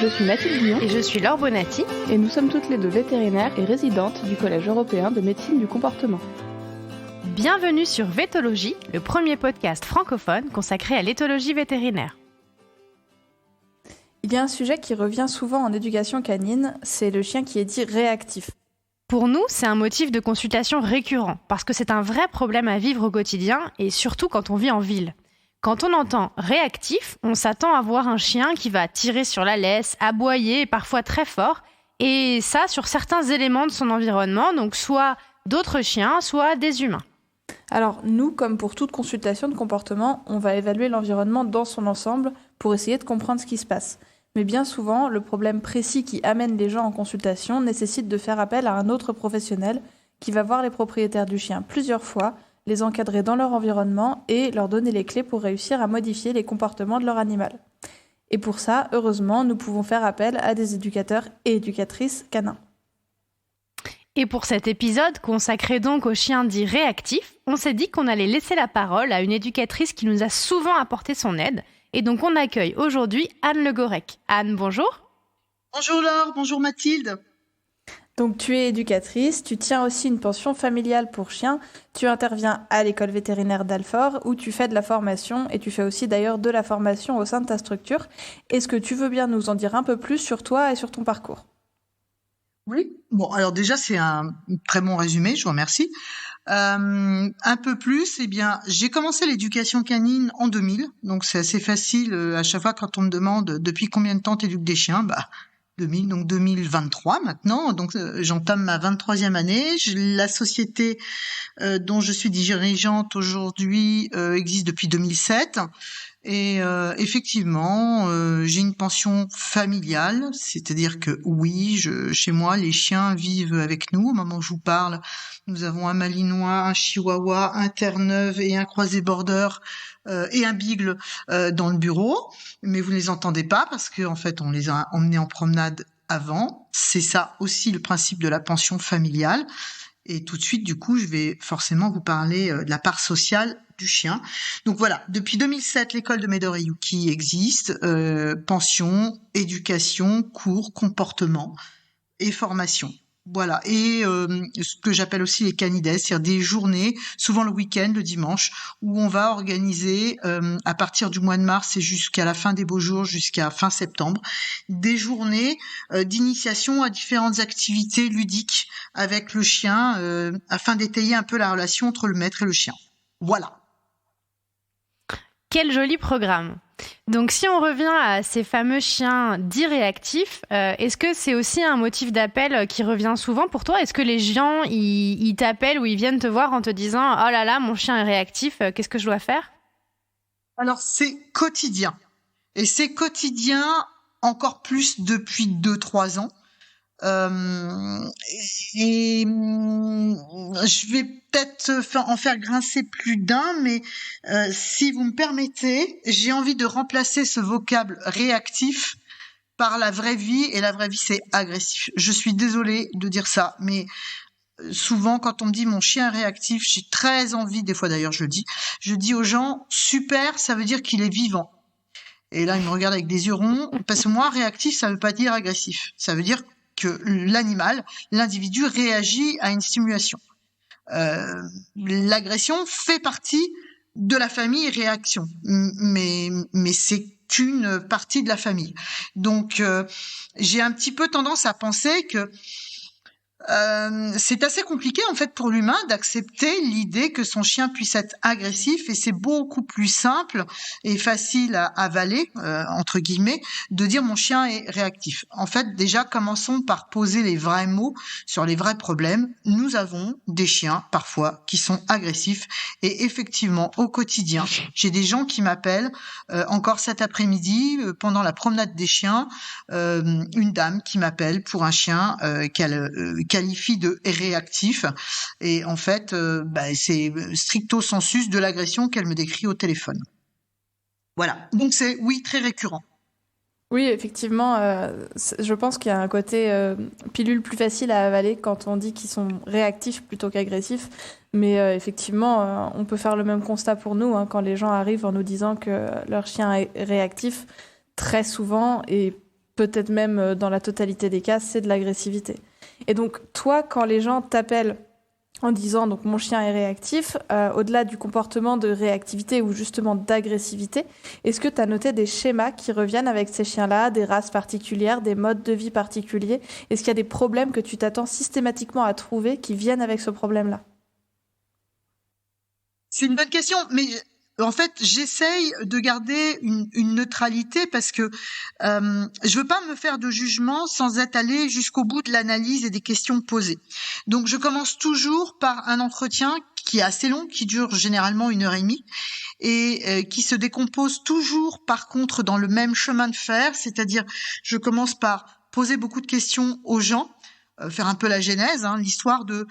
Je suis Mathilde Guillon Et je suis Laure Bonatti. Et nous sommes toutes les deux vétérinaires et résidentes du Collège européen de médecine du comportement. Bienvenue sur Vétologie, le premier podcast francophone consacré à l'éthologie vétérinaire. Il y a un sujet qui revient souvent en éducation canine, c'est le chien qui est dit réactif. Pour nous, c'est un motif de consultation récurrent, parce que c'est un vrai problème à vivre au quotidien, et surtout quand on vit en ville. Quand on entend réactif, on s'attend à voir un chien qui va tirer sur la laisse, aboyer, parfois très fort, et ça sur certains éléments de son environnement, donc soit d'autres chiens, soit des humains. Alors nous, comme pour toute consultation de comportement, on va évaluer l'environnement dans son ensemble pour essayer de comprendre ce qui se passe. Mais bien souvent, le problème précis qui amène les gens en consultation nécessite de faire appel à un autre professionnel qui va voir les propriétaires du chien plusieurs fois, les encadrer dans leur environnement et leur donner les clés pour réussir à modifier les comportements de leur animal. Et pour ça, heureusement, nous pouvons faire appel à des éducateurs et éducatrices canins. Et pour cet épisode, consacré donc aux chiens dits réactifs, on s'est dit qu'on allait laisser la parole à une éducatrice qui nous a souvent apporté son aide. Et donc on accueille aujourd'hui Anne Le Gorec. Anne, bonjour. Bonjour Laure, bonjour Mathilde. Donc tu es éducatrice, tu tiens aussi une pension familiale pour chiens, tu interviens à l'école vétérinaire d'Alfort où tu fais de la formation et tu fais aussi d'ailleurs de la formation au sein de ta structure. Est-ce que tu veux bien nous en dire un peu plus sur toi et sur ton parcours ? Oui, bon alors déjà c'est un très bon résumé, je vous remercie. Un peu plus, eh bien, j'ai commencé l'éducation canine en 2000, donc c'est assez facile à chaque fois quand on me demande depuis combien de temps t'éduques des chiens, 2000, donc 2023 maintenant, donc j'entame ma 23e année. La société dont je suis dirigeante aujourd'hui existe depuis 2007. Et effectivement, j'ai une pension familiale, c'est-à-dire que oui, chez moi, les chiens vivent avec nous. Au moment où je vous parle, nous avons un Malinois, un Chihuahua, un Terre-Neuve et un Croisé Border et un Beagle dans le bureau. Mais vous ne les entendez pas parce que en fait, on les a emmenés en promenade avant. C'est ça aussi le principe de la pension familiale. Et tout de suite, du coup, je vais forcément vous parler de la part sociale du chien. Donc voilà, depuis 2007, l'école de Midori-Yuki existe. Pension, éducation, cours, comportement et formation. Voilà, et ce que j'appelle aussi les canides, c'est-à-dire des journées, souvent le week-end, le dimanche, où on va organiser à partir du mois de mars et jusqu'à la fin des beaux jours, jusqu'à fin septembre, des journées d'initiation à différentes activités ludiques avec le chien, afin d'étayer un peu la relation entre le maître et le chien. Voilà. Quel joli programme. Donc si on revient à ces fameux chiens dits réactifs, est-ce que c'est aussi un motif d'appel qui revient souvent pour toi ? Est-ce que les gens ils t'appellent ou ils viennent te voir en te disant « Oh là là, mon chien est réactif, qu'est-ce que je dois faire ?» Alors c'est quotidien. Et c'est quotidien encore plus depuis 2-3 ans. Je vais peut-être en faire grincer plus d'un, mais si vous me permettez, j'ai envie de remplacer ce vocable réactif par la vraie vie, et la vraie vie c'est agressif. Je suis désolée de dire ça, mais souvent quand on me dit mon chien est réactif, j'ai très envie, des fois d'ailleurs je dis aux gens super, ça veut dire qu'il est vivant. Et là ils me regardent avec des yeux ronds, parce que moi réactif ça veut pas dire agressif, ça veut dire que l'individu réagit à une stimulation. L'agression fait partie de la famille réaction, mais c'est qu'une partie de la famille. Donc j'ai un petit peu tendance à penser que c'est assez compliqué en fait pour l'humain d'accepter l'idée que son chien puisse être agressif, et c'est beaucoup plus simple et facile à avaler entre guillemets de dire mon chien est réactif. En fait, déjà commençons par poser les vrais mots sur les vrais problèmes. Nous avons des chiens parfois qui sont agressifs, et effectivement au quotidien, j'ai des gens qui m'appellent encore cet après-midi pendant la promenade des chiens, une dame qui m'appelle pour un chien qu'elle qualifie de réactif, et en fait c'est stricto sensus de l'agression qu'elle me décrit au téléphone. Voilà, donc c'est oui très récurrent. Oui, effectivement, je pense qu'il y a un côté pilule plus facile à avaler quand on dit qu'ils sont réactifs plutôt qu'agressifs. Mais effectivement, on peut faire le même constat pour nous hein, quand les gens arrivent en nous disant que leur chien est réactif. Très souvent, et peut-être même dans la totalité des cas, c'est de l'agressivité. Et donc, toi, quand les gens t'appellent en disant donc mon chien est réactif, au-delà du comportement de réactivité ou justement d'agressivité, est-ce que tu as noté des schémas qui reviennent avec ces chiens-là, des races particulières, des modes de vie particuliers? Est-ce qu'il y a des problèmes que tu t'attends systématiquement à trouver qui viennent avec ce problème-là? C'est une bonne question, mais en fait, j'essaye de garder une neutralité parce que je veux pas me faire de jugement sans être allé jusqu'au bout de l'analyse et des questions posées. Donc, je commence toujours par un entretien qui est assez long, qui dure généralement 1 heure et demie et qui se décompose toujours, par contre, dans le même chemin de fer, c'est-à-dire, je commence par poser beaucoup de questions aux gens, faire un peu la genèse, l'histoire de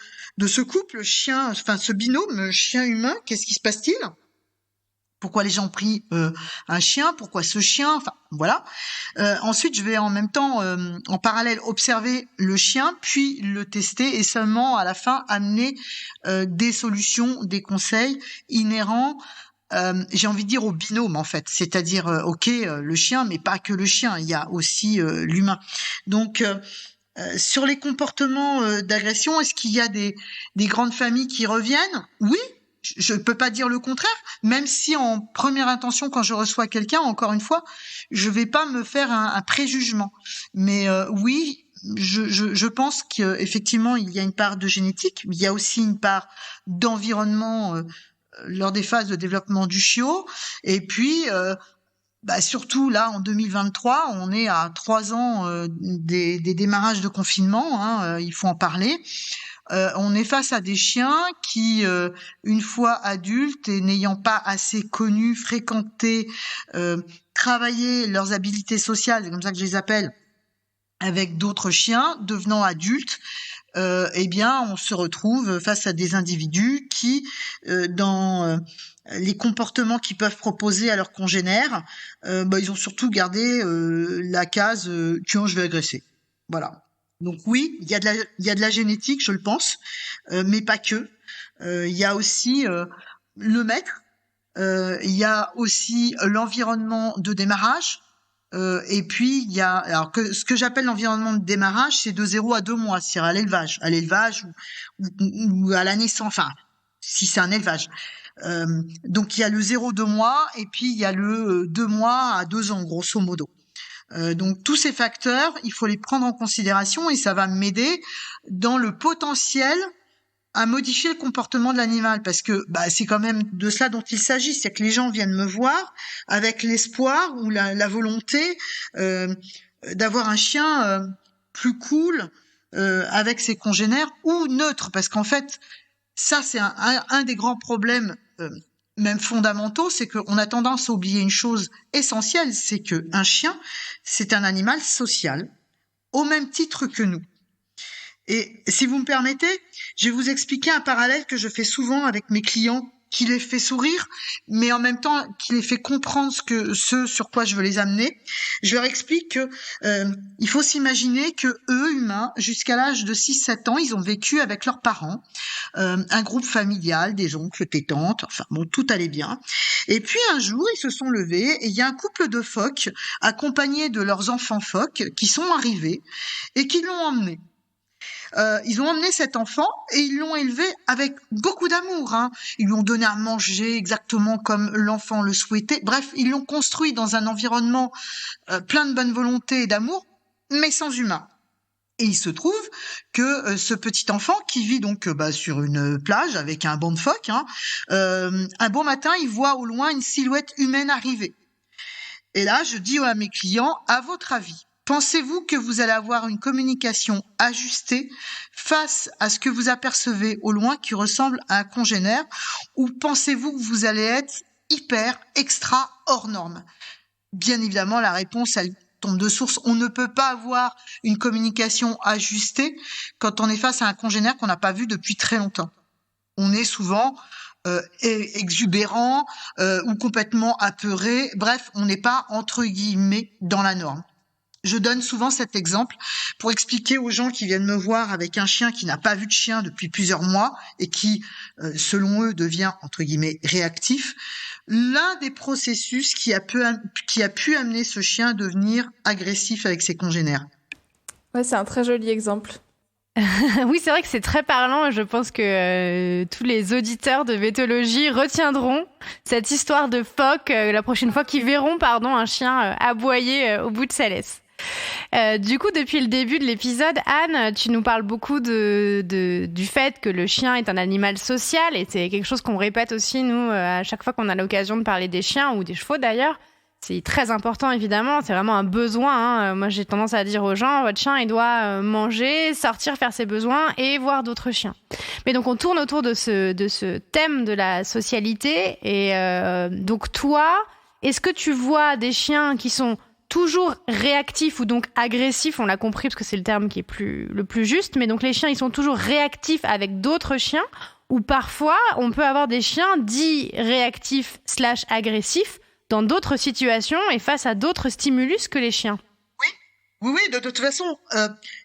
ce couple chien, enfin ce binôme chien-humain, qu'est-ce qui se passe-t-il? Pourquoi les gens ont pris un chien? Pourquoi ce chien? Enfin, voilà. Ensuite, je vais en même temps, en parallèle, observer le chien, puis le tester et seulement à la fin amener des solutions, des conseils inhérents. J'ai envie de dire au binôme en fait, c'est-à-dire le chien, mais pas que le chien. Il y a aussi l'humain. Donc sur les comportements d'agression, est-ce qu'il y a des grandes familles qui reviennent? Oui. Je ne peux pas dire le contraire, même si en première intention, quand je reçois quelqu'un, encore une fois, je vais pas me faire un préjugement. Mais oui, je pense qu'effectivement, il y a une part de génétique, il y a aussi une part d'environnement lors des phases de développement du chiot. Et puis, surtout là, en 2023, on est à 3 ans des démarrages de confinement, il faut en parler. On est face à des chiens qui, une fois adultes et n'ayant pas assez connu, fréquenté, travaillé leurs habilités sociales, c'est comme ça que je les appelle, avec d'autres chiens, devenant adultes, on se retrouve face à des individus qui, dans les comportements qu'ils peuvent proposer à leurs congénères, ils ont surtout gardé la case tiens, je vais agresser. Voilà. Donc oui, il y a de la génétique, je le pense, mais pas que. Il y a aussi le maître, il y a aussi l'environnement de démarrage, et puis il y a ce que j'appelle l'environnement de démarrage, c'est de 0 à 2 mois, c'est-à-dire à l'élevage ou à la naissance, enfin si c'est un élevage. Donc il y a le 0-2 mois et puis il y a le 2 mois à 2 ans, grosso modo. Donc tous ces facteurs, il faut les prendre en considération et ça va m'aider dans le potentiel à modifier le comportement de l'animal parce que c'est quand même de cela dont il s'agit, c'est que les gens viennent me voir avec l'espoir ou la volonté d'avoir un chien plus cool avec ses congénères ou neutre parce qu'en fait ça c'est un des grands problèmes même fondamentaux, c'est qu'on a tendance à oublier une chose essentielle, c'est que un chien, c'est un animal social, au même titre que nous. Et si vous me permettez, je vais vous expliquer un parallèle que je fais souvent avec mes clients, qui les fait sourire, mais en même temps qui les fait comprendre ce sur quoi je veux les amener. Je leur explique que il faut s'imaginer que eux, humains, jusqu'à l'âge de 6-7 ans, ils ont vécu avec leurs parents, un groupe familial, des oncles, des tantes, enfin bon, tout allait bien. Et puis un jour, ils se sont levés et il y a un couple de phoques accompagnés de leurs enfants phoques qui sont arrivés et qui l'ont emmené. Ils ont emmené cet enfant et ils l'ont élevé avec beaucoup d'amour. Ils lui ont donné à manger exactement comme l'enfant le souhaitait. Bref, ils l'ont construit dans un environnement plein de bonne volonté et d'amour, mais sans humain. Et il se trouve que ce petit enfant qui vit donc sur une plage avec un banc de phoques, un beau matin, il voit au loin une silhouette humaine arriver. Et là, je dis à mes clients, à votre avis, pensez-vous que vous allez avoir une communication ajustée face à ce que vous apercevez au loin qui ressemble à un congénère ou pensez-vous que vous allez être hyper, extra, hors norme? Bien évidemment, la réponse, elle tombe de source. On ne peut pas avoir une communication ajustée quand on est face à un congénère qu'on n'a pas vu depuis très longtemps. On est souvent exubérant ou complètement apeuré. Bref, on n'est pas, entre guillemets, dans la norme. Je donne souvent cet exemple pour expliquer aux gens qui viennent me voir avec un chien qui n'a pas vu de chien depuis plusieurs mois et qui, selon eux, devient, entre guillemets, réactif. L'un des processus qui a pu amener ce chien à devenir agressif avec ses congénères. Ouais, c'est un très joli exemple. Oui, c'est vrai que c'est très parlant. Je pense que tous les auditeurs de vétologie retiendront cette histoire de phoque la prochaine fois qu'ils verront un chien aboyer au bout de sa laisse. Du coup, depuis le début de l'épisode, Anne, tu nous parles beaucoup du fait que le chien est un animal social, et c'est quelque chose qu'on répète aussi, nous, à chaque fois qu'on a l'occasion de parler des chiens ou des chevaux d'ailleurs. C'est très important, évidemment, c'est vraiment un besoin. Moi, j'ai tendance à dire aux gens, votre chien, il doit manger, sortir, faire ses besoins et voir d'autres chiens. Mais donc, on tourne autour de ce thème de la socialité. Et donc, toi, est-ce que tu vois des chiens qui sont toujours réactifs ou donc agressifs? On l'a compris parce que c'est le terme qui est le plus juste. Mais donc, les chiens, ils sont toujours réactifs avec d'autres chiens, ou parfois, on peut avoir des chiens dits réactifs / agressifs dans d'autres situations et face à d'autres stimulus que les chiens. Oui, de toute façon,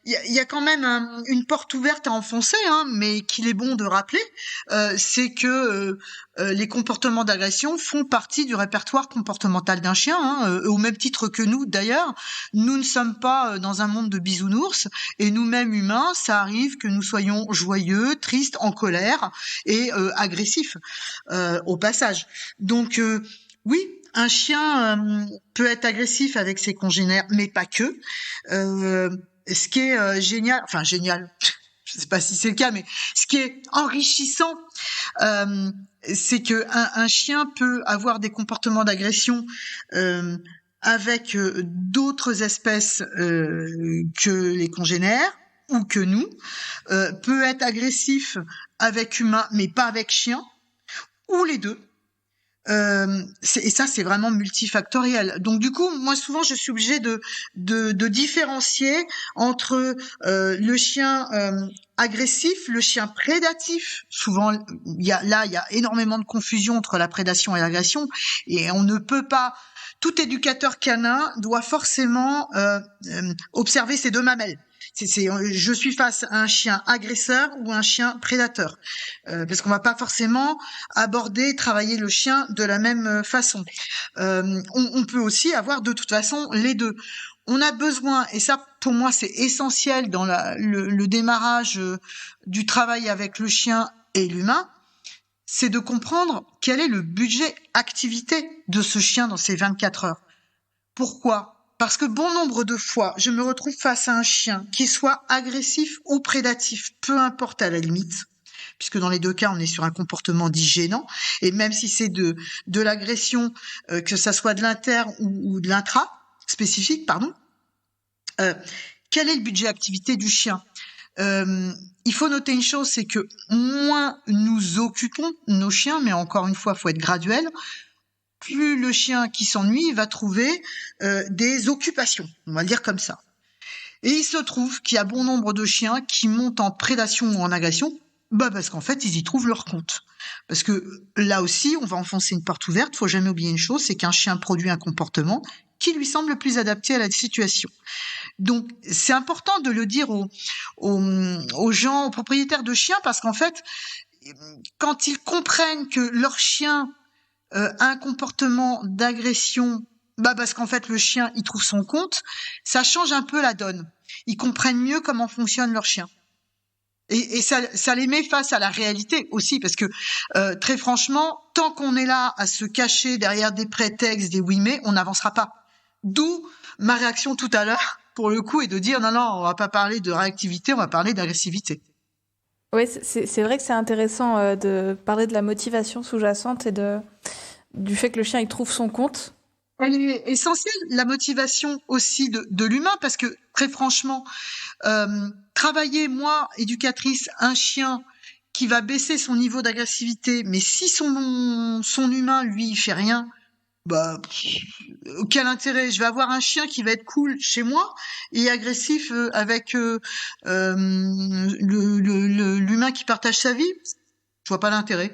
y a quand même une porte ouverte à enfoncer, mais qu'il est bon de rappeler, c'est que les comportements d'agression font partie du répertoire comportemental d'un chien, au même titre que nous d'ailleurs. Nous ne sommes pas dans un monde de bisounours, et nous-mêmes humains, ça arrive que nous soyons joyeux, tristes, en colère et agressifs au passage. Donc oui, un chien peut être agressif avec ses congénères, mais pas que. Ce qui est génial, je sais pas si c'est le cas, mais ce qui est enrichissant, c'est que un chien peut avoir des comportements d'agression avec d'autres espèces que les congénères ou que nous, peut être agressif avec humains, mais pas avec chiens, ou les deux. Et ça, c'est vraiment multifactoriel. Donc du coup, moi souvent, je suis obligée de différencier entre le chien agressif, le chien prédatif. Souvent, il y a énormément de confusion entre la prédation et l'agression, et on ne peut pas. Tout éducateur canin doit forcément observer ces deux mamelles. Je suis face à un chien agresseur ou un chien prédateur, parce qu'on va pas forcément aborder, travailler le chien de la même façon. On peut aussi avoir de toute façon les deux. On a besoin, et ça pour moi c'est essentiel dans le démarrage du travail avec le chien et l'humain, c'est de comprendre quel est le budget activité de ce chien dans ces 24 heures. Pourquoi ? Parce que bon nombre de fois, je me retrouve face à un chien qui soit agressif ou prédatif, peu importe à la limite, puisque dans les deux cas, on est sur un comportement dit gênant, et même si c'est de l'agression, que ça soit de l'inter ou de l'intra, spécifique, pardon, quel est le budget activité du chien ? Il faut noter une chose, c'est que moins nous occupons nos chiens, mais encore une fois, il faut être graduel, plus le chien qui s'ennuie va trouver des occupations, on va le dire comme ça. Et il se trouve qu'il y a bon nombre de chiens qui montent en prédation ou en agression, parce qu'en fait, ils y trouvent leur compte. Parce que là aussi, on va enfoncer une porte ouverte, faut jamais oublier une chose, c'est qu'un chien produit un comportement qui lui semble le plus adapté à la situation. Donc, c'est important de le dire aux gens, aux propriétaires de chiens, parce qu'en fait, quand ils comprennent que leur chien un comportement d'agression, parce qu'en fait le chien il trouve son compte, ça change un peu la donne. Ils comprennent mieux comment fonctionne leur chien. Et ça les met face à la réalité aussi, parce que très franchement, tant qu'on est là à se cacher derrière des prétextes, des oui mais, on n'avancera pas. D'où ma réaction tout à l'heure, pour le coup, est de dire non, on va pas parler de réactivité, on va parler d'agressivité. Oui, c'est vrai que c'est intéressant de parler de la motivation sous-jacente et du fait que le chien il trouve son compte. Elle est essentielle, la motivation aussi de l'humain, parce que très franchement, travailler, moi, éducatrice, un chien qui va baisser son niveau d'agressivité, mais si son humain, lui, il fait rien, quel intérêt? Je vais avoir un chien qui va être cool chez moi et agressif avec l'humain qui partage sa vie. Je vois pas l'intérêt.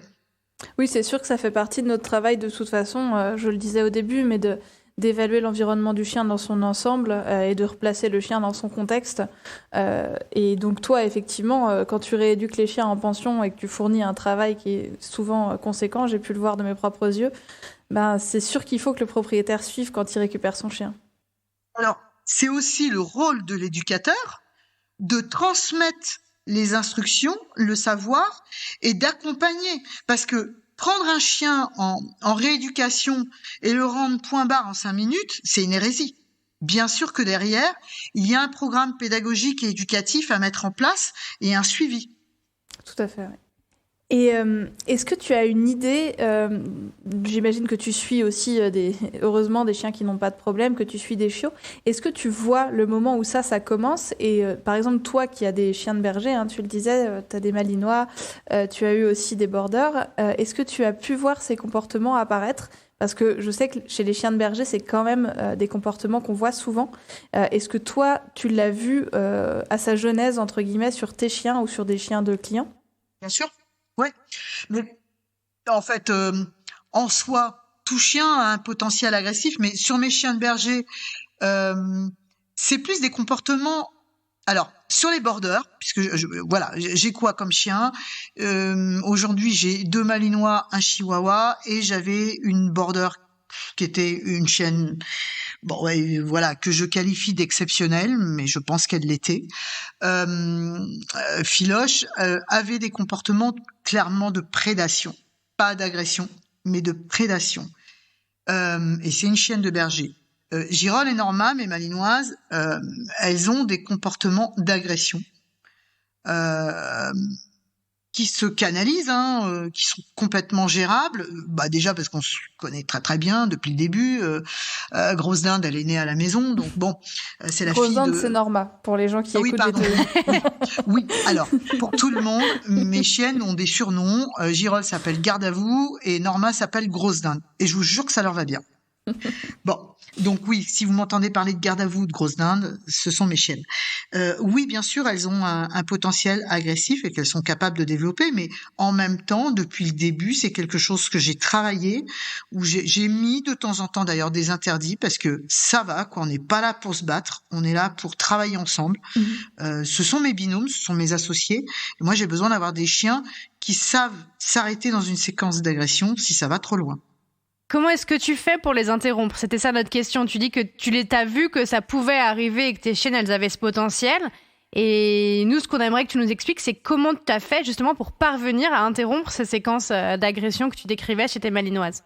Oui, c'est sûr que ça fait partie de notre travail de toute façon, je le disais au début, mais d'évaluer l'environnement du chien dans son ensemble et de replacer le chien dans son contexte. Et donc toi, effectivement, quand tu rééduques les chiens en pension et que tu fournis un travail qui est souvent conséquent, j'ai pu le voir de mes propres yeux, ben, c'est sûr qu'il faut que le propriétaire suive quand il récupère son chien. Alors, c'est aussi le rôle de l'éducateur de transmettre les instructions, le savoir et d'accompagner. Parce que prendre un chien en rééducation et le rendre point barre en 5 minutes, c'est une hérésie. Bien sûr que derrière, il y a un programme pédagogique et éducatif à mettre en place et un suivi. Tout à fait, oui. Et est-ce que tu as une idée, j'imagine que tu suis aussi heureusement des chiens qui n'ont pas de problème, que tu suis des chiots, est-ce que tu vois le moment où ça commence et par exemple toi qui as des chiens de berger, hein, tu le disais, tu as des malinois, tu as eu aussi des borders, est-ce que tu as pu voir ces comportements apparaître? Parce que je sais que chez les chiens de berger, c'est quand même des comportements qu'on voit souvent. Est-ce que toi, tu l'as vu à sa genèse, entre guillemets, sur tes chiens ou sur des chiens de clients? Bien sûr. Ouais, mais en fait, en soi, tout chien a un potentiel agressif, mais sur mes chiens de berger, c'est plus des comportements. Alors, sur les borders, puisque voilà, j'ai quoi comme chien? Aujourd'hui, j'ai 2 malinois, un chihuahua, et j'avais une border qui était une chienne, bon, ouais, voilà, que je qualifie d'exceptionnelle, mais je pense qu'elle l'était. Philoche avait des comportements clairement de prédation, pas d'agression, mais de prédation. Et c'est une chienne de berger. Girol et Norma, mes malinoises, elles ont des comportements d'agression qui se canalisent, qui sont complètement gérables. Bah déjà parce qu'on se connaît très très bien depuis le début. Grosse Dinde, elle est née à la maison, donc bon, c'est la Grosse fille Dinde, de. c'est Norma pour les gens qui Oui, écoutent pardon. les Oui, alors pour tout le monde, mes chiennes ont des surnoms. Girol s'appelle Garde à vous et Norma s'appelle Grosse Dinde. Et je vous jure que ça leur va bien. Bon, donc oui, si vous m'entendez parler de Garde à vous, de Grosse Dinde, ce sont mes chiennes. Oui, bien sûr, elles ont un potentiel agressif et qu'elles sont capables de développer, mais en même temps, depuis le début, c'est quelque chose que j'ai travaillé, où j'ai mis de temps en temps d'ailleurs des interdits, parce que ça va, quoi, on n'est pas là pour se battre, on est là pour travailler ensemble. Ce sont mes binômes, ce sont mes associés, et moi j'ai besoin d'avoir des chiens qui savent s'arrêter dans une séquence d'agression si ça va trop loin. Comment est-ce que tu fais pour les interrompre? C'était ça notre question. Tu dis que t'as vu que ça pouvait arriver et que tes chiennes, elles avaient ce potentiel. Et nous, ce qu'on aimerait que tu nous expliques, c'est comment tu as fait justement pour parvenir à interrompre ces séquences d'agression que tu décrivais chez tes malinoises.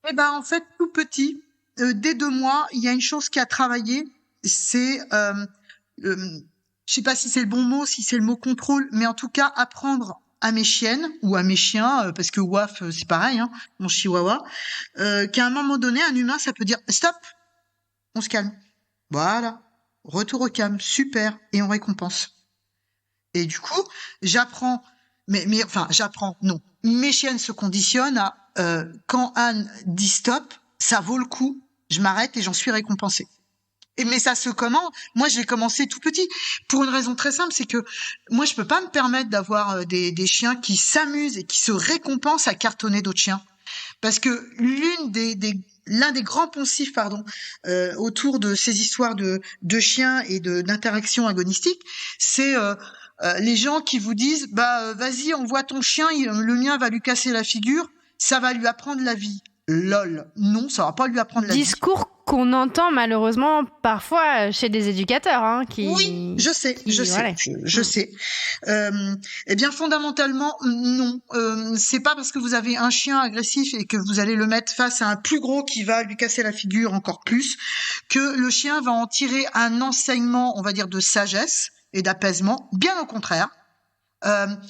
Eh ben, en fait, tout petit, dès 2 mois, il y a une chose qui a travaillé, c'est, je sais pas si c'est le bon mot, si c'est le mot contrôle, mais en tout cas, apprendre à mes chiennes ou à mes chiens, parce que Waf, c'est pareil, mon chihuahua, qu'à un moment donné, un humain, ça peut dire stop, on se calme. Voilà, retour au calme, super, et on récompense. Et du coup, j'apprends, non. Mes chiennes se conditionnent à quand Anne dit stop, ça vaut le coup, je m'arrête et j'en suis récompensée. Mais ça se comment? Moi, j'ai commencé tout petit pour une raison très simple, c'est que moi, je peux pas me permettre d'avoir des chiens qui s'amusent et qui se récompensent à cartonner d'autres chiens, parce que l'un des grands poncifs, autour de ces histoires de chiens et d'interaction agonistique, c'est les gens qui vous disent vas-y, envoie ton chien, le mien va lui casser la figure, ça va lui apprendre la vie. Lol, non, ça va pas lui apprendre la vie. Discours qu'on entend malheureusement parfois chez des éducateurs, qui. Oui, je sais. Eh bien, fondamentalement, non. C'est pas parce que vous avez un chien agressif et que vous allez le mettre face à un plus gros qui va lui casser la figure encore plus que le chien va en tirer un enseignement, on va dire, de sagesse et d'apaisement. Bien au contraire.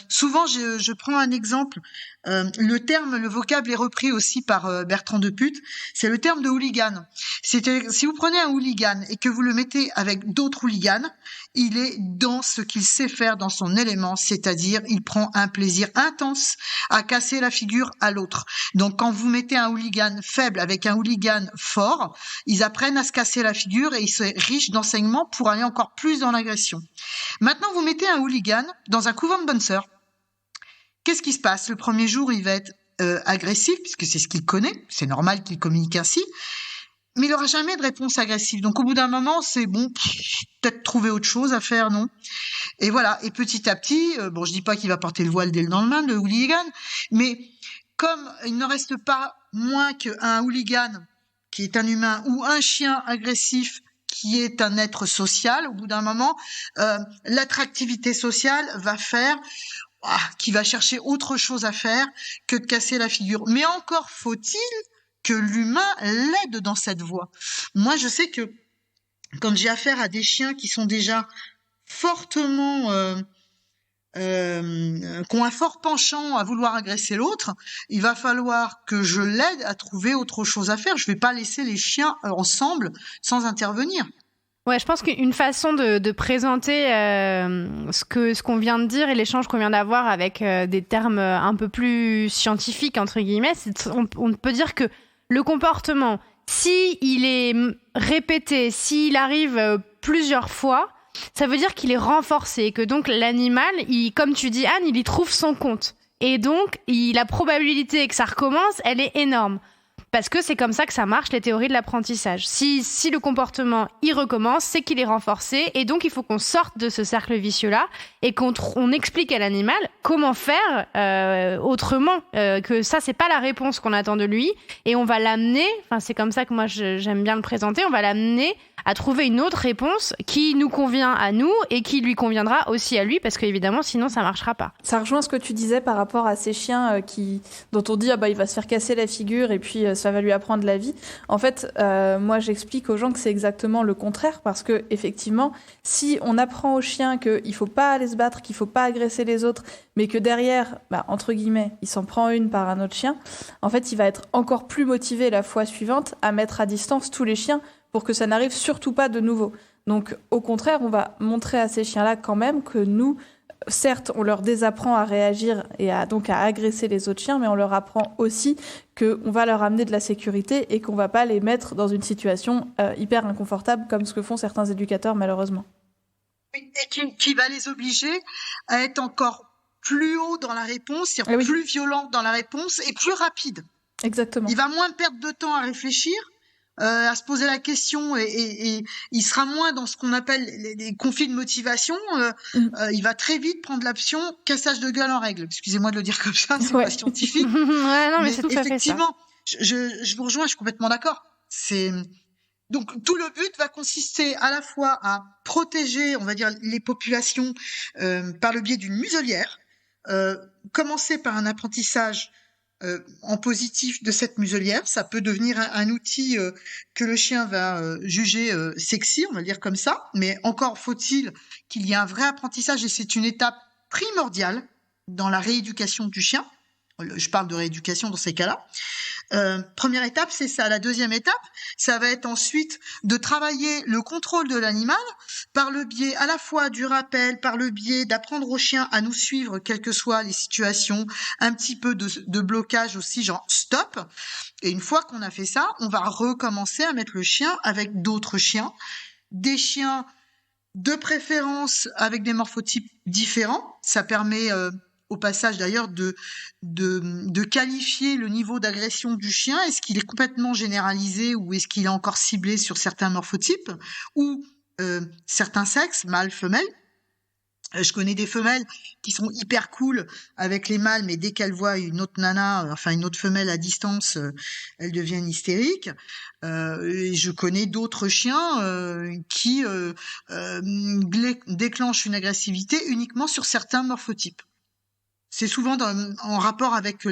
Souvent, je prends un exemple. Le vocable est repris aussi par Bertrand de Putte. C'est le terme de hooligan. Si vous prenez un hooligan et que vous le mettez avec d'autres hooligans, il est dans ce qu'il sait faire, dans son élément, c'est-à-dire il prend un plaisir intense à casser la figure à l'autre. Donc, quand vous mettez un hooligan faible avec un hooligan fort, ils apprennent à se casser la figure et ils sont riches d'enseignements pour aller encore plus dans l'agression. Maintenant, vous mettez un hooligan dans un couvent de bonnes sœurs. Qu'est-ce qui se passe? Le premier jour, il va être agressif, puisque c'est ce qu'il connaît. C'est normal qu'il communique ainsi. mais il aura jamais de réponse agressive. Donc au bout d'un moment, c'est bon, peut-être trouver autre chose à faire, non? Et voilà. Et petit à petit, bon, je dis pas qu'il va porter le voile dès le lendemain, le hooligan, mais comme il ne reste pas moins qu'un hooligan qui est un humain ou un chien agressif qui est un être social, au bout d'un moment, l'attractivité sociale va faire qui va chercher autre chose à faire que de casser la figure. Mais encore faut-il que l'humain l'aide dans cette voie. Moi, je sais que quand j'ai affaire à des chiens qui sont déjà fortement qui ont un fort penchant à vouloir agresser l'autre, il va falloir que je l'aide à trouver autre chose à faire. Je vais pas laisser les chiens ensemble sans intervenir. Ouais, je pense qu'une façon de présenter ce qu'on vient de dire et l'échange qu'on vient d'avoir avec des termes un peu plus scientifiques, entre guillemets, on peut dire que le comportement, si il est répété, s'il arrive plusieurs fois, ça veut dire qu'il est renforcé et que donc l'animal, comme tu dis Anne, il y trouve son compte. Et donc, la probabilité que ça recommence, elle est énorme. Parce que c'est comme ça que ça marche, les théories de l'apprentissage. Si le comportement y recommence, c'est qu'il est renforcé. Et donc, il faut qu'on sorte de ce cercle vicieux-là et qu'on explique à l'animal comment faire autrement. Que ça, c'est pas la réponse qu'on attend de lui. Et on va l'amener, enfin, c'est comme ça que moi, j'aime bien le présenter, on va l'amener à trouver une autre réponse qui nous convient à nous et qui lui conviendra aussi à lui, parce qu'évidemment, sinon, ça marchera pas. Ça rejoint ce que tu disais par rapport à ces chiens dont on dit il va se faire casser la figure et puis ça va lui apprendre la vie. En fait, moi, j'explique aux gens que c'est exactement le contraire, parce que effectivement, si on apprend aux chiens qu'il faut pas aller se battre, qu'il faut pas agresser les autres, mais que derrière, entre guillemets, il s'en prend une par un autre chien, en fait, il va être encore plus motivé la fois suivante à mettre à distance tous les chiens pour que ça n'arrive surtout pas de nouveau. Donc, au contraire, on va montrer à ces chiens-là quand même que nous, certes, on leur désapprend à réagir et donc à agresser les autres chiens, mais on leur apprend aussi qu'on va leur amener de la sécurité et qu'on va pas les mettre dans une situation hyper inconfortable comme ce que font certains éducateurs, malheureusement. Et qui va les obliger à être encore plus haut dans la réponse, c'est-à-dire plus violent dans la réponse et plus rapide. Exactement. Il va moins perdre de temps à réfléchir, à se poser la question et il sera moins dans ce qu'on appelle les conflits de motivation. Il va très vite prendre l'option cassage de gueule en règle. Excusez-moi de le dire comme ça, c'est pas scientifique. Ouais, non, mais c'est tout à fait ça. Effectivement, je vous rejoins, je suis complètement d'accord. Donc tout le but va consister à la fois à protéger, on va dire, les populations par le biais d'une muselière, commencer par un apprentissage en positif de cette muselière. Ça peut devenir un outil que le chien va juger sexy, on va le dire comme ça, mais encore faut-il qu'il y ait un vrai apprentissage, et c'est une étape primordiale dans la rééducation du chien. Je parle de rééducation dans ces cas-là. Première étape, c'est ça. La deuxième étape, ça va être ensuite de travailler le contrôle de l'animal par le biais à la fois du rappel, par le biais d'apprendre au chien à nous suivre, quelles que soient les situations, un petit peu de blocage aussi, genre stop. Et une fois qu'on a fait ça, on va recommencer à mettre le chien avec d'autres chiens, des chiens de préférence avec des morphotypes différents. Ça permet au passage d'ailleurs de qualifier le niveau d'agression du chien. Est-ce qu'il est complètement généralisé ou est-ce qu'il est encore ciblé sur certains morphotypes ou certains sexes, mâles, femelles. Je connais des femelles qui sont hyper cool avec les mâles, mais dès qu'elles voient une autre nana, enfin une autre femelle à distance, elles deviennent hystériques. Et je connais d'autres chiens qui déclenchent une agressivité uniquement sur certains morphotypes. C'est souvent en rapport avec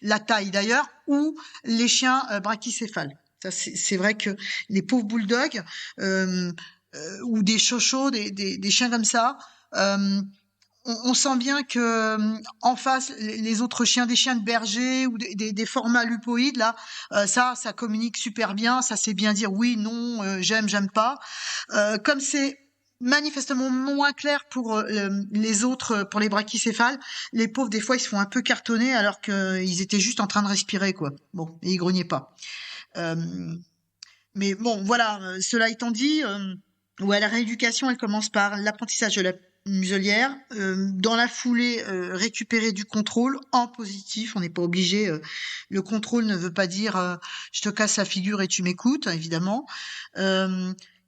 la taille d'ailleurs, ou les chiens brachycéphales. Ça, c'est vrai que les pauvres bulldogs ou des chochos, des chiens comme ça, on sent bien que en face, les autres chiens, des chiens de berger ou des formats lupoïdes, là, ça communique super bien, ça sait bien dire oui, non, j'aime pas. Comme c'est manifestement moins clair pour les autres, pour les brachycéphales, les pauvres, des fois, ils se font un peu cartonner alors qu'ils étaient juste en train de respirer, quoi. Bon, et ils grognaient pas. Mais bon, voilà, cela étant dit, la rééducation, elle commence par l'apprentissage de la muselière, dans la foulée récupérer du contrôle en positif. On n'est pas obligé. Le contrôle ne veut pas dire je te casse la figure et tu m'écoutes, évidemment.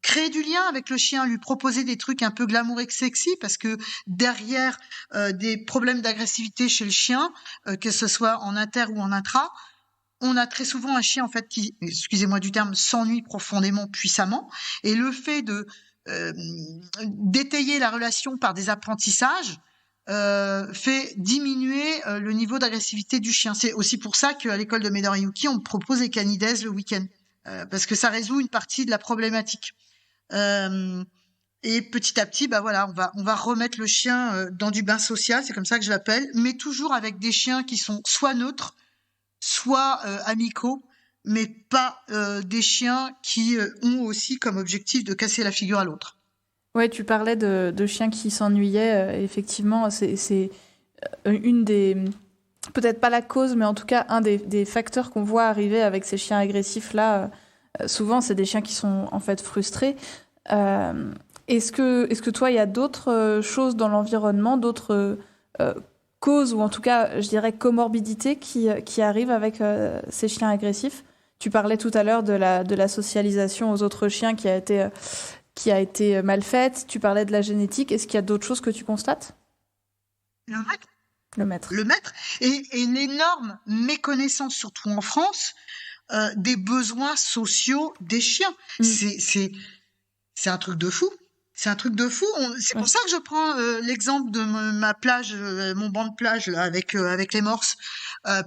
Créer du lien avec le chien, lui proposer des trucs un peu glamour et sexy, parce que derrière des problèmes d'agressivité chez le chien, que ce soit en inter ou en intra, on a très souvent un chien en fait qui, excusez-moi du terme, s'ennuie profondément, puissamment, et le fait de d'étayer la relation par des apprentissages fait diminuer le niveau d'agressivité du chien. C'est aussi pour ça qu'à l'école de Meidor Yuki, on propose les canidaises le week-end, parce que ça résout une partie de la problématique. Et petit à petit, voilà, on va remettre le chien dans du bain social, c'est comme ça que je l'appelle, mais toujours avec des chiens qui sont soit neutres, soit amicaux, mais pas des chiens qui ont aussi comme objectif de casser la figure à l'autre. Ouais, tu parlais de chiens qui s'ennuyaient. Effectivement, c'est une des... Peut-être pas la cause, mais en tout cas, un des facteurs qu'on voit arriver avec ces chiens agressifs-là. Souvent, c'est des chiens qui sont en fait frustrés. Est-ce que toi, il y a d'autres choses dans l'environnement, d'autres causes, ou en tout cas, je dirais, comorbidités qui arrivent avec ces chiens agressifs? Tu parlais tout à l'heure de la socialisation aux autres chiens qui a été mal faite. Tu parlais de la génétique. Est-ce qu'il y a d'autres choses que tu constates? Le maître. Et une énorme méconnaissance, surtout en France, des besoins sociaux des chiens. C'est un truc de fou. C'est un truc de fou. C'est pour ça que je prends l'exemple de ma plage, mon banc de plage là, avec les morses,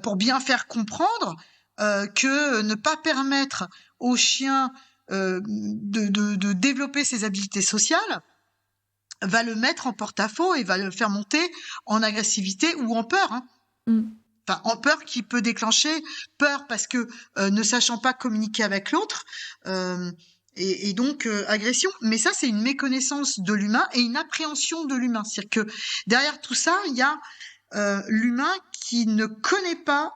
pour bien faire comprendre que ne pas permettre aux chiens de développer ses habiletés sociales va le mettre en porte-à-faux et va le faire monter en agressivité ou en peur. Enfin, en peur qui peut déclencher peur parce que ne sachant pas communiquer avec l'autre, et donc agression. Mais ça, c'est une méconnaissance de l'humain et une appréhension de l'humain. C'est-à-dire que derrière tout ça, il y a l'humain qui ne connaît pas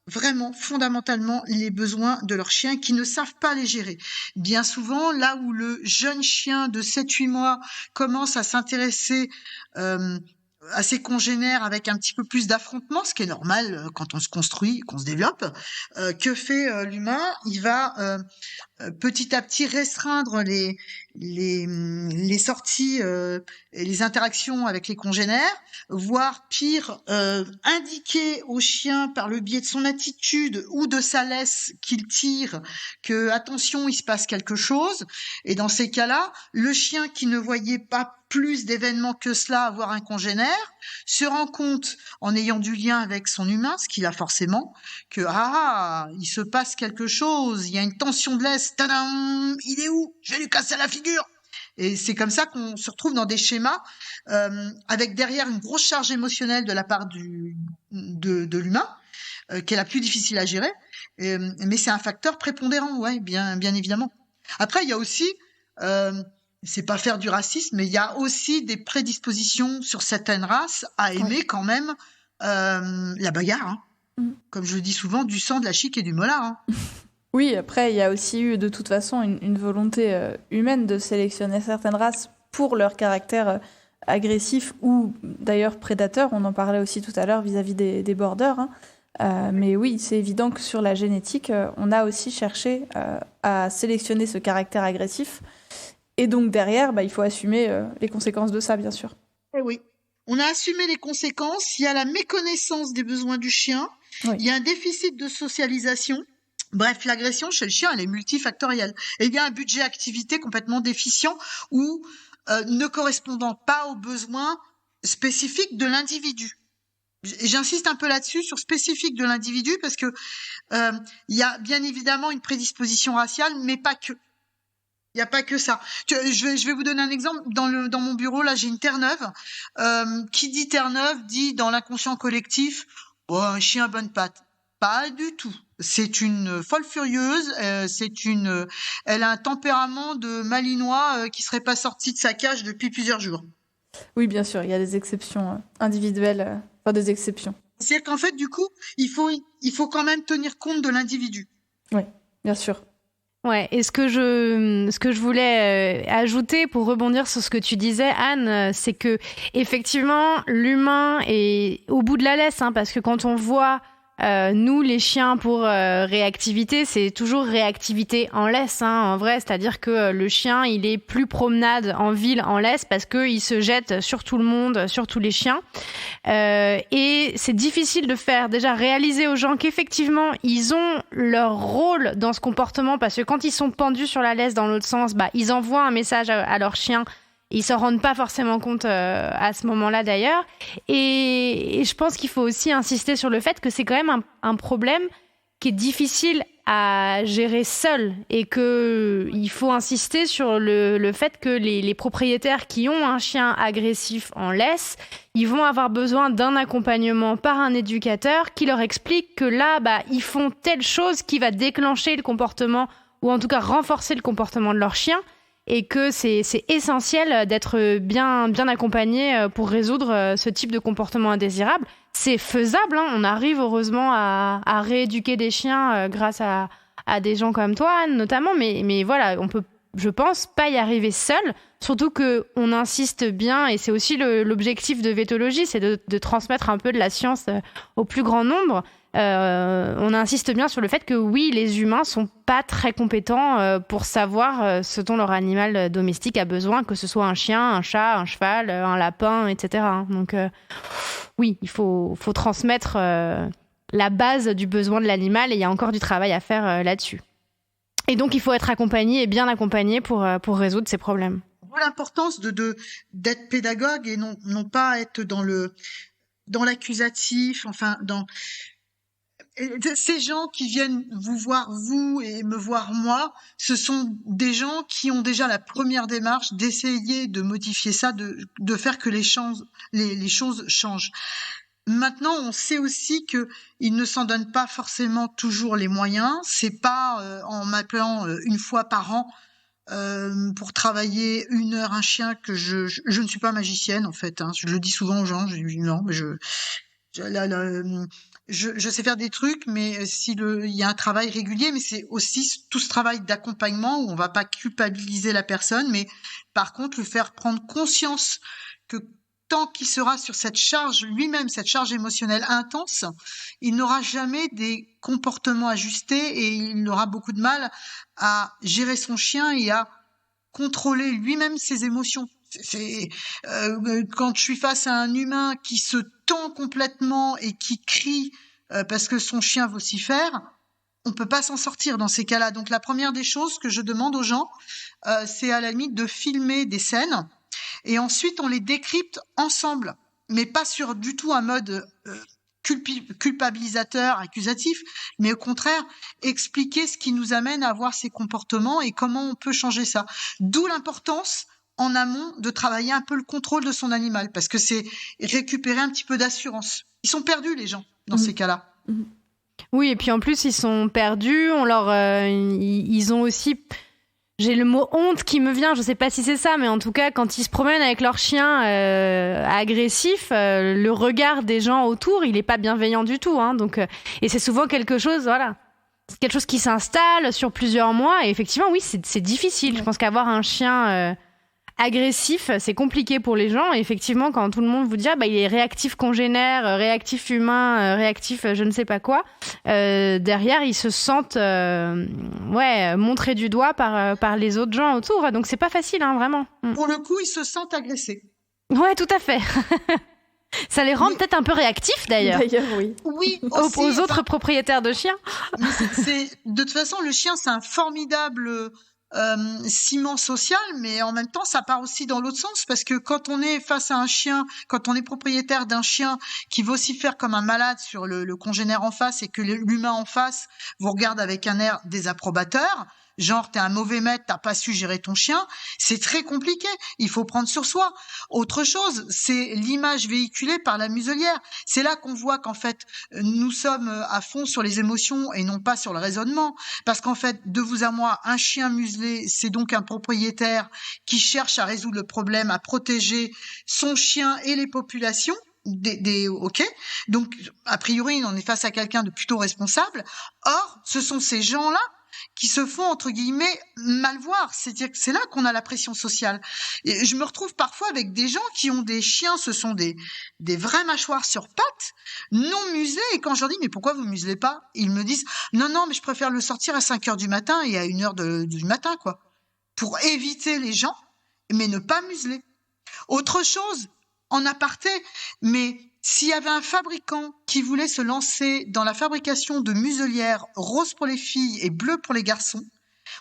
vraiment fondamentalement les besoins de leurs chiens, qui ne savent pas les gérer. Bien souvent, là où le jeune chien de 7-8 mois commence à s'intéresser à ses congénères avec un petit peu plus d'affrontement, ce qui est normal quand on se construit, qu'on se développe, que fait l'humain? Il va petit à petit restreindre les sorties et les interactions avec les congénères, voire pire, indiquer au chien par le biais de son attitude ou de sa laisse qu'il tire que attention, il se passe quelque chose. Et dans ces cas-là, le chien qui ne voyait pas plus d'événements que cela avoir un congénère se rend compte, en ayant du lien avec son humain, ce qu'il a forcément, que il se passe quelque chose, il y a une tension de laisse, tadam, il est où? Je vais lui casser la figure. Et c'est comme ça qu'on se retrouve dans des schémas avec derrière une grosse charge émotionnelle de la part de l'humain, qui est la plus difficile à gérer, mais c'est un facteur prépondérant, ouais, bien évidemment. Après, il y a aussi c'est pas faire du racisme, mais il y a aussi des prédispositions sur certaines races à aimer quand même la bagarre. Comme je le dis souvent, du sang, de la chique et du molar. Oui, après, il y a aussi eu de toute façon une volonté humaine de sélectionner certaines races pour leur caractère agressif ou d'ailleurs prédateur. On en parlait aussi tout à l'heure vis-à-vis des borders. Mais oui, c'est évident que sur la génétique, on a aussi cherché à sélectionner ce caractère agressif. Et donc derrière, il faut assumer les conséquences de ça, bien sûr. Eh oui, on a assumé les conséquences. Il y a la méconnaissance des besoins du chien. Oui. Il y a un déficit de socialisation. Bref, l'agression chez le chien, elle est multifactorielle. Et il y a un budget activité complètement déficient ou ne correspondant pas aux besoins spécifiques de l'individu. J'insiste un peu là-dessus, sur spécifique de l'individu, parce que il y a bien évidemment une prédisposition raciale, mais pas que. Il n'y a pas que ça. Je vais vous donner un exemple. Dans mon bureau, là, j'ai une Terre-Neuve. Qui dit Terre-Neuve dit dans l'inconscient collectif, un chien à bonne patte. Pas du tout. C'est une folle furieuse. Elle a un tempérament de malinois qui serait pas sorti de sa cage depuis plusieurs jours. Oui, bien sûr. Il y a des exceptions individuelles, pas des exceptions. C'est-à-dire qu'en fait, du coup, il faut quand même tenir compte de l'individu. Oui, bien sûr. Ouais, et ce que je voulais ajouter pour rebondir sur ce que tu disais, Anne, c'est que effectivement l'humain est au bout de la laisse, hein, parce que quand on voit nous les chiens pour réactivité, c'est toujours réactivité en laisse, hein, en vrai, c'est-à-dire que le chien il est plus promenade en ville en laisse parce que il se jette sur tout le monde, sur tous les chiens, et c'est difficile de faire déjà réaliser aux gens qu'effectivement ils ont leur rôle dans ce comportement, parce que quand ils sont pendus sur la laisse dans l'autre sens, bah ils envoient un message à leur chien. Ils s'en rendent pas forcément compte à ce moment-là d'ailleurs. Et je pense qu'il faut aussi insister sur le fait que c'est quand même un problème qui est difficile à gérer seul, et qu'il faut insister sur le fait que les propriétaires qui ont un chien agressif en laisse, ils vont avoir besoin d'un accompagnement par un éducateur qui leur explique que là, bah, ils font telle chose qui va déclencher le comportement, ou en tout cas renforcer le comportement de leur chien, et que c'est essentiel d'être bien accompagné pour résoudre ce type de comportement indésirable. C'est faisable, hein. On arrive heureusement à rééduquer des chiens grâce à des gens comme toi, Anne, notamment, mais voilà, on peut, je pense, pas y arriver seul, surtout qu'on insiste bien, et c'est aussi l'objectif de Vétologie, c'est de transmettre un peu de la science au plus grand nombre. On insiste bien sur le fait que oui, les humains sont pas très compétents pour savoir ce dont leur animal domestique a besoin, que ce soit un chien, un chat, un cheval, un lapin, etc. Donc oui, il faut transmettre la base du besoin de l'animal, et il y a encore du travail à faire là-dessus. Et donc il faut être accompagné, et bien accompagné pour résoudre ces problèmes. L'importance d'être pédagogue et non pas être dans l'accusatif, enfin dans ces gens qui viennent vous voir, vous, et me voir moi, ce sont des gens qui ont déjà la première démarche d'essayer de modifier ça, de faire que les choses changent. Maintenant, on sait aussi que ils ne s'en donnent pas forcément toujours les moyens. C'est pas en m'appelant une fois par an pour travailler 1 heure un chien que je ne suis pas magicienne, en fait, hein. Je le dis souvent aux gens, je dis non, mais je sais faire des trucs, mais il y a un travail régulier, mais c'est aussi tout ce travail d'accompagnement où on va pas culpabiliser la personne, mais par contre lui faire prendre conscience que tant qu'il sera sur cette charge lui-même, cette charge émotionnelle intense, il n'aura jamais des comportements ajustés, et il aura beaucoup de mal à gérer son chien et à contrôler lui-même ses émotions. Quand je suis face à un humain qui se tend complètement et qui crie parce que son chien vocifère, on peut pas s'en sortir dans ces cas-là. Donc la première des choses que je demande aux gens, c'est à la limite de filmer des scènes, et ensuite on les décrypte ensemble, mais pas sur du tout un mode culpabilisateur, accusatif, mais au contraire expliquer ce qui nous amène à avoir ces comportements et comment on peut changer ça. D'où l'importance en amont de travailler un peu le contrôle de son animal, parce que c'est récupérer un petit peu d'assurance. Ils sont perdus, les gens, dans ces cas-là. Oui, et puis en plus, ils sont perdus. Ils ont aussi... J'ai le mot honte qui me vient, je sais pas si c'est ça, mais en tout cas, quand ils se promènent avec leur chien agressif, le regard des gens autour, il est pas bienveillant du tout, hein. Donc, et c'est souvent quelque chose, voilà, c'est quelque chose qui s'installe sur plusieurs mois. Et effectivement, oui, c'est difficile. Je pense qu'avoir un chien agressif, c'est compliqué pour les gens. Et effectivement, quand tout le monde vous dit il est réactif congénère, réactif humain, réactif je ne sais pas quoi, derrière ils se sentent montrés du doigt par les autres gens autour. Donc c'est pas facile, hein, vraiment. Pour le coup, ils se sentent agressés. Ouais, tout à fait. Ça les rend peut-être un peu réactifs d'ailleurs. Oui. Oui, aux autres propriétaires de chiens. De toute façon, le chien, c'est un formidable ciment social, mais en même temps ça part aussi dans l'autre sens, parce que quand on est face à un chien, quand on est propriétaire d'un chien qui vocifère comme un malade sur le congénère en face, et que l'humain en face vous regarde avec un air désapprobateur, genre t'es un mauvais maître, t'as pas su gérer ton chien, c'est très compliqué, il faut prendre sur soi. Autre chose, c'est l'image véhiculée par la muselière. C'est là qu'on voit qu'en fait nous sommes à fond sur les émotions et non pas sur le raisonnement, parce qu'en fait, de vous à moi, un chien muselé, c'est donc un propriétaire qui cherche à résoudre le problème, à protéger son chien et les populations. Ok, donc a priori on est face à quelqu'un de plutôt responsable. Or, ce sont ces gens-là qui se font, entre guillemets, mal voir. C'est-à-dire que c'est là qu'on a la pression sociale. Et je me retrouve parfois avec des gens qui ont des chiens, ce sont des vraies mâchoires sur pattes, non muselés. Et quand je leur dis, mais pourquoi vous muselez pas? Ils me disent, non, mais je préfère le sortir à 5 heures du matin et à 1 heure du matin, quoi. Pour éviter les gens, mais ne pas museler. Autre chose, en aparté, mais s'il y avait un fabricant qui voulait se lancer dans la fabrication de muselières roses pour les filles et bleues pour les garçons,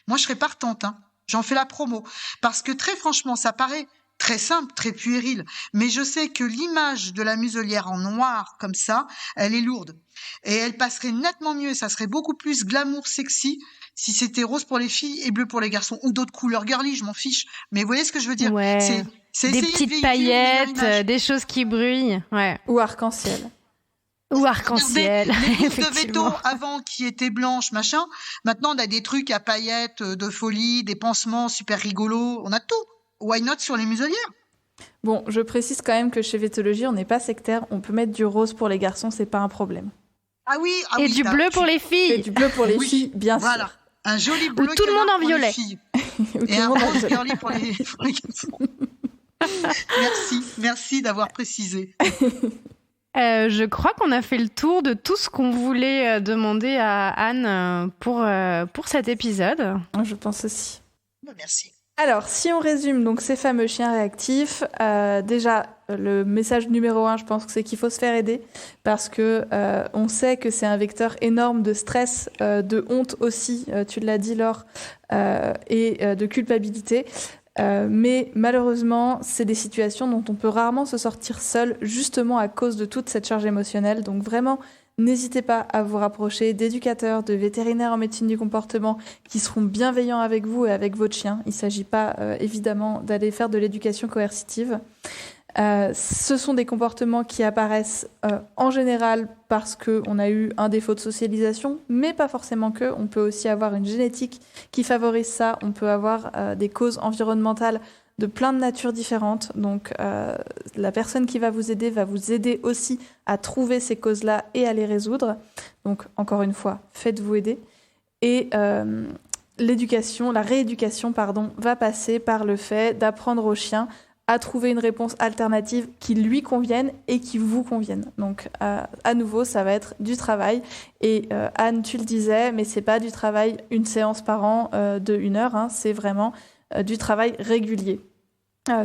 moi je serais partante, hein. J'en fais la promo. Parce que très franchement, ça paraît très simple, très puéril, mais je sais que l'image de la muselière en noir comme ça, elle est lourde. Et elle passerait nettement mieux, ça serait beaucoup plus glamour, sexy, si c'était rose pour les filles et bleu pour les garçons, ou d'autres couleurs girly, je m'en fiche. Mais vous voyez ce que je veux dire? Ouais. C'est des petites paillettes, des choses qui brillent, ouais. Ou arc-en-ciel. Ou arc-en-ciel. Les blouses de véto avant qui étaient blanches, machin. Maintenant, on a des trucs à paillettes de folie, des pansements super rigolos. On a tout. Why not sur les muselières? Bon, je précise quand même que chez Vétologie, on n'est pas sectaire. On peut mettre du rose pour les garçons, c'est pas un problème. Et du bleu pour les filles. Et du bleu pour les filles, bien sûr. Voilà. Un joli bleu. Ou tout le monde en violet. Et un rose girly pour les garçons. Merci d'avoir précisé. Je crois qu'on a fait le tour de tout ce qu'on voulait demander à Anne pour cet épisode. Je pense aussi. Merci. Alors, si on résume donc ces fameux chiens réactifs, déjà, le message numéro 1, je pense que c'est qu'il faut se faire aider parce que on sait que c'est un vecteur énorme de stress, de honte aussi, tu l'as dit Laure, et de culpabilité. Mais malheureusement, c'est des situations dont on peut rarement se sortir seul, justement à cause de toute cette charge émotionnelle. Donc vraiment, n'hésitez pas à vous rapprocher d'éducateurs, de vétérinaires en médecine du comportement qui seront bienveillants avec vous et avec votre chien. Il ne s'agit pas évidemment d'aller faire de l'éducation coercitive. Ce sont des comportements qui apparaissent en général parce qu'on a eu un défaut de socialisation, mais pas forcément que. On peut aussi avoir une génétique qui favorise ça. On peut avoir des causes environnementales de plein de natures différentes. Donc, la personne qui va vous aider aussi à trouver ces causes-là et à les résoudre. Donc, encore une fois, faites-vous aider. Et la rééducation, va passer par le fait d'apprendre au chien à trouver une réponse alternative qui lui convienne et qui vous convienne. Donc, à nouveau, ça va être du travail. Et Anne, tu le disais, mais c'est pas du travail, une séance par an de 1 heure. Hein, c'est vraiment du travail régulier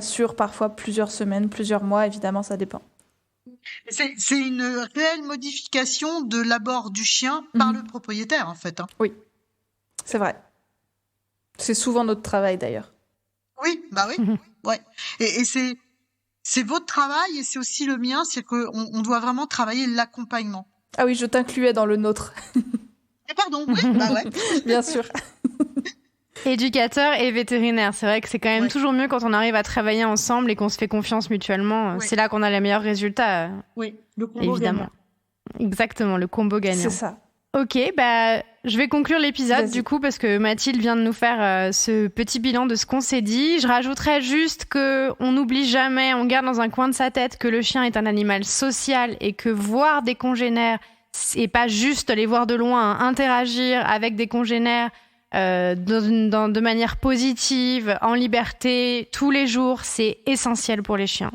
sur parfois plusieurs semaines, plusieurs mois. Évidemment, ça dépend. C'est une réelle modification de l'abord du chien par le propriétaire, en fait. Hein. Oui, c'est vrai. C'est souvent notre travail, d'ailleurs. Oui, bah oui. Ouais. Et c'est votre travail et c'est aussi le mien, c'est qu'on doit vraiment travailler l'accompagnement. Ah oui, je t'incluais dans le nôtre. Pardon, oui, bah ouais. Bien sûr. Éducateur et vétérinaire, c'est vrai que c'est quand même toujours mieux quand on arrive à travailler ensemble et qu'on se fait confiance mutuellement. C'est là qu'on a les meilleurs résultats. Oui, le combo évidemment. Gagnant. Exactement, le combo gagnant. C'est ça. Ok, je vais conclure l'épisode du coup parce que Mathilde vient de nous faire ce petit bilan de ce qu'on s'est dit. Je rajouterais juste qu'on n'oublie jamais, on garde dans un coin de sa tête que le chien est un animal social et que voir des congénères, c'est pas juste les voir de loin, interagir avec des congénères de manière positive, en liberté, tous les jours, c'est essentiel pour les chiens.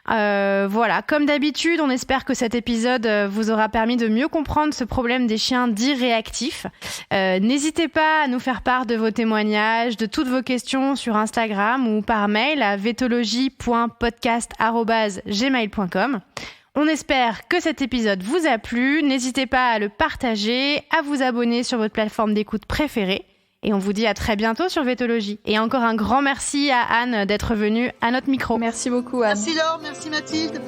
Voilà, comme d'habitude, on espère que cet épisode vous aura permis de mieux comprendre ce problème des chiens dits réactifs. N'hésitez pas à nous faire part de vos témoignages, de toutes vos questions sur Instagram ou par mail à vetologie.podcast@gmail.com. On espère que cet épisode vous a plu. N'hésitez pas à le partager, à vous abonner sur votre plateforme d'écoute préférée. Et on vous dit à très bientôt sur Vétologie. Et encore un grand merci à Anne d'être venue à notre micro. Merci beaucoup, Anne. Merci Laure, merci Mathilde.